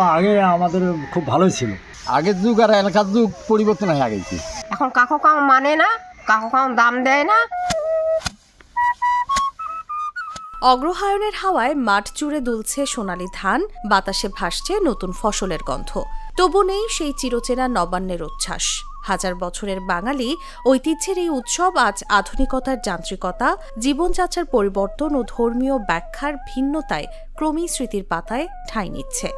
আগে আমাদের খুব ভালোই ছিল। আগের যুগ আর এলাকার যুগ পরিবর্তন হয়ে গেছে। এখন কাকু কাউ মানে না, কাকু কাউ দাম দেয় না। অগ্রহায়ণের হাওয়ায় মাঠ জুড়ে দুলছে সোনালি ধান, বাতাসে ভাসছে নতুন ফসলের গন্ধ। তবু নেই সেই চিরচেনা নবান্নের উচ্ছ্বাস। হাজার বছরের বাঙালি ঐতিহ্যের এই উৎসব আজ আধুনিকতার যান্ত্রিকতা, জীবনযাত্রার পরিবর্তন ও ধর্মীয় ব্যাখ্যার ভিন্নতায় ক্রমেই স্মৃতির পাতায় ঠাঁই নিচ্ছে।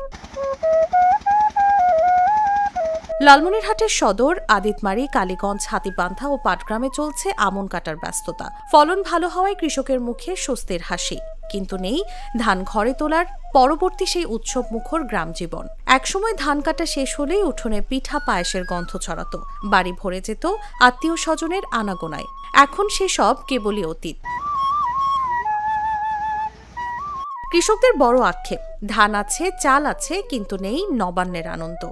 লালমনিরহাটের সদর, আদিতমারি, কালীগঞ্জ, হাতিবান্ধা ও পাটগ্রামে চলছে আমন কাটার ব্যস্ততা। ফলন ভালো হওয়ায় কৃষকের মুখে স্বস্তির হাসি, কিন্তু নেই ধান ঘরে তোলার পরবর্তী সেই উৎসব মুখর গ্রাম জীবন। একসময় ধান কাটা শেষ হলেই উঠোনে পিঠা পায়েসের গন্ধ ছড়াত, বাড়ি ভরে যেত আত্মীয় স্বজনের আনাগোনায়। এখন সেসব কেবলই অতীত। কৃষকদের বড় আক্ষেপ, ধান আছে, চাল আছে, কিন্তু নেই নবান্নের আনন্দ।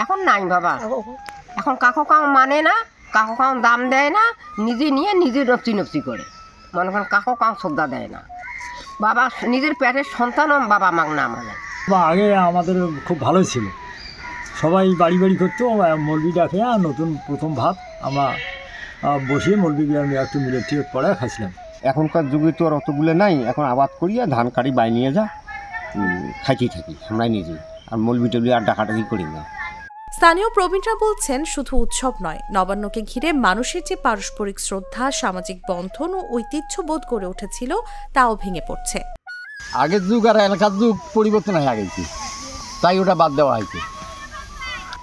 এখন নাই বাবা, এখন কাকু কাউ মানে না, কাকু কাউ দাম দেয় না, নিজে নিয়ে নিজে নপচি করে। মনে করেন কাকু কাউ শ্রদ্ধা দেয় না। বাবা নিজের পেটের সন্তানও বাবা মাগ না মানে। আগে আমাদের খুব ভালোই ছিল, সবাই বাড়ি বাড়ি করতো, মলবি ডাকে নতুন প্রথম ভাত আমরা বসিয়ে মলবি একটু মিলে ঠিক পরে খাইছিলাম। এখনকার যুগে তো আর অতগুলো নাই, এখন আবাদ করিয়া ধান কাটি বাই নিয়ে যা খাইতেই থাকি আমরাই নিজে, আর মলবি টলবি আর ডাকাডাকি করি না। স্থানীয় প্রবীণরা বলছেন, শুধু উৎসব নয়, নবান্নকে ঘিরে মানুষের যে পারস্পরিক শ্রদ্ধা, সামাজিক বন্ধন ও ঐতিহ্যবোধ গড়ে উঠেছিল তাও ভেঙে পড়ছে। আগের যুগ আর এলাকার যুগ পরিবর্তন হয়ে গেছে, তাই ওটা বাদ দেওয়া হয়েছে।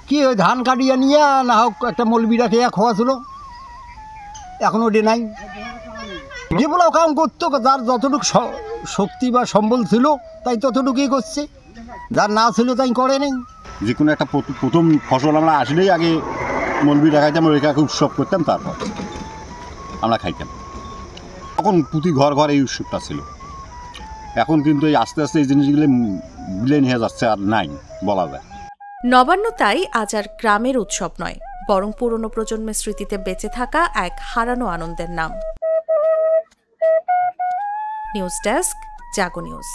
কি ওই ধান কাটিয়ে নিয়ে না হোক একটা মলবিরা খেয়ে খাওয়া ছিল, এখন ওটা নাই। যেগুলো কাম করতো, যার যতটুকু শক্তি বা সম্বল ছিল তাই ততটুকুই করছে, যার না ছিল তাই করে নেই। যে কোনো একটা প্রথম ফসল আমরা আসলেই আগে মলবি দেখাইতাম, ওইটাকে উৎসব করতাম, তারপর আমরা খাইতাম। তখন প্রতি ঘর ঘর এই উৎসবটা ছিল। এখন কিন্তু এই আস্তে আস্তে এই জিনিসগুলো বিলে নিয়ে যাচ্ছে, আর নাই বলা যায়। নবান্ন তাই আজ আর গ্রামের উৎসব নয়, বরং পুরনো প্রজন্মের স্মৃতিতে বেঁচে থাকা এক হারানো আনন্দের নাম। নিউজ ডেস্ক, জাগো নিউজ।